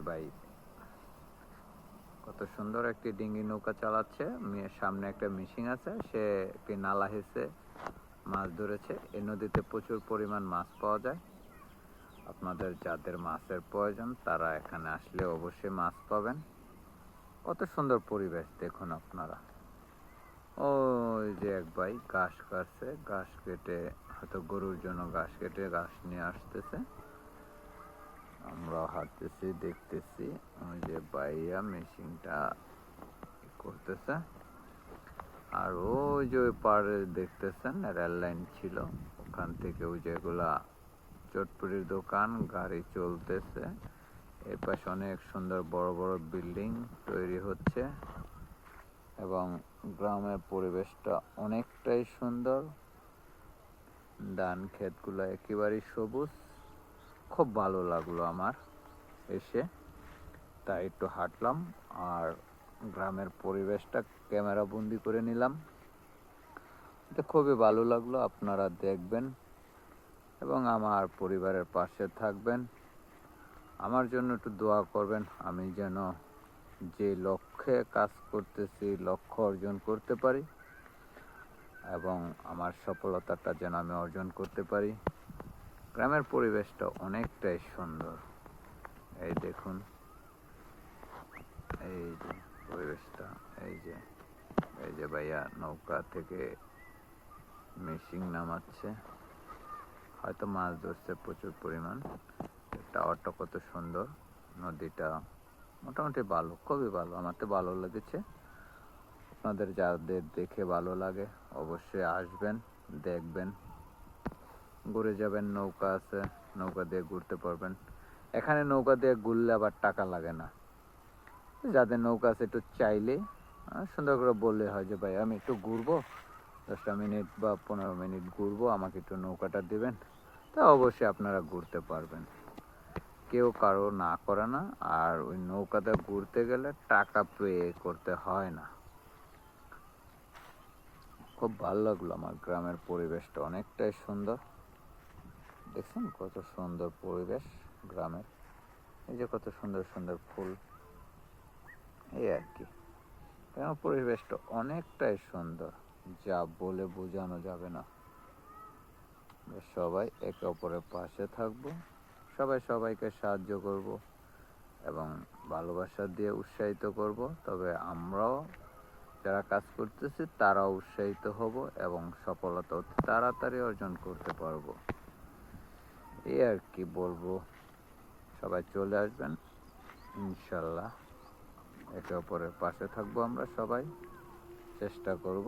ভাই কত সুন্দর একটি ডিঙ্গি নৌকা চালাচ্ছে। সামনে একটা মেশিন আছে, সে একটি নালা হেসে মাছ ধরেছে। এই নদীতে প্রচুর পরিমাণ মাছ পাওয়া যায়। আপনাদের যাদের মাছের প্রয়োজন তারা এখানে আসলে অবশ্যই মাছ পাবেন। কত সুন্দর পরিবেশ দেখুন আপনারা। ওই যে এক ভাই ঘাস কাটছে, ঘাস কেটে হয়তো গরুর জন্য ঘাস কেটে ঘাস নিয়ে আসতেছে। আমরা হাঁটতেছি, দেখতেছি ওই যে ভাইয়া মেশিনটা করতেছে। আর ওই যে ওই পাড়ে দেখতেছেন রেল লাইন ছিল, ওখান থেকে ওই যেগুলা চটপুরির দোকান গাড়ি চলতেছে। এর পাশে অনেক সুন্দর বড় বড় বিল্ডিং তৈরি হচ্ছে এবং গ্রামের পরিবেশটা অনেকটাই সুন্দর। ধান ক্ষেতগুলো একেবারেই সবুজ। খুব ভালো লাগলো আমার এসে, তাই একটু হাঁটলাম আর গ্রামের পরিবেশটা ক্যামেরা বন্দি করে নিলাম। এটা খুবই ভালো লাগলো। আপনারা দেখবেন এবং আমার পরিবারের পাশে থাকবেন। আমার জন্য একটু দোয়া করবেন, আমি যেন যে লক্ষ্যে কাজ করতেছি লক্ষ্য অর্জন করতে পারি এবং আমার সফলতাটা যেন আমি অর্জন করতে পারি। গ্রামের পরিবেশটা অনেকটাই সুন্দর। এই দেখুন, এই যে পরিবেশটা, এই যে ভাইয়া নৌকা থেকে মেশিন নামাচ্ছে, হয়তো মাছ ধরছে প্রচুর পরিমাণ। টাওয়ারটা কত সুন্দর, নদীটা মোটামুটি ভালো, খুবই ভালো, আমার তো ভালো লেগেছে। আপনাদের যাদের দেখে ভালো লাগে অবশ্যই আসবেন, দেখবেন, ঘুরে যাবেন। নৌকা আছে, নৌকা দিয়ে ঘুরতে পারবেন। এখানে নৌকা দিয়ে ঘুরলে আবার টাকা লাগে না। যাদের নৌকা আছে একটু চাইলে সুন্দর করে বললে হয় যে ভাই আমি একটু ঘুরবো, 10টা মিনিট বা 15 মিনিট ঘুরবো, আমাকে একটু নৌকাটা দেবেন, তা অবশ্যই আপনারা ঘুরতে পারবেন। কেউ কারো না করে না। আর ওই নৌকাতে ঘুরতে গেলে টাকা পে করতে হয় না। খুব ভালো লাগলো। আমার গ্রামের পরিবেশটা অনেকটাই সুন্দর। দেখছেন কত সুন্দর পরিবেশ গ্রামের। এই যে কত সুন্দর সুন্দর ফুল, এই আর কি। গ্রামের পরিবেশটা অনেকটাই সুন্দর, যা বলে বোঝানো যাবে না। সবাই একে অপরের পাশে থাকবো, সবাই সবাইকে সাহায্য করব এবং ভালোবাসা দিয়ে উৎসাহিত করব। তবে আমরাও যারা কাজ করতেছি তারাও উৎসাহিত হব এবং সফলতা তাড়াতাড়ি অর্জন করতে পারবো। এই আর কি বলবো। সবাই চলে আসবেন ইনশাল্লাহ। একে অপরের পাশে থাকবো, আমরা সবাই চেষ্টা করব।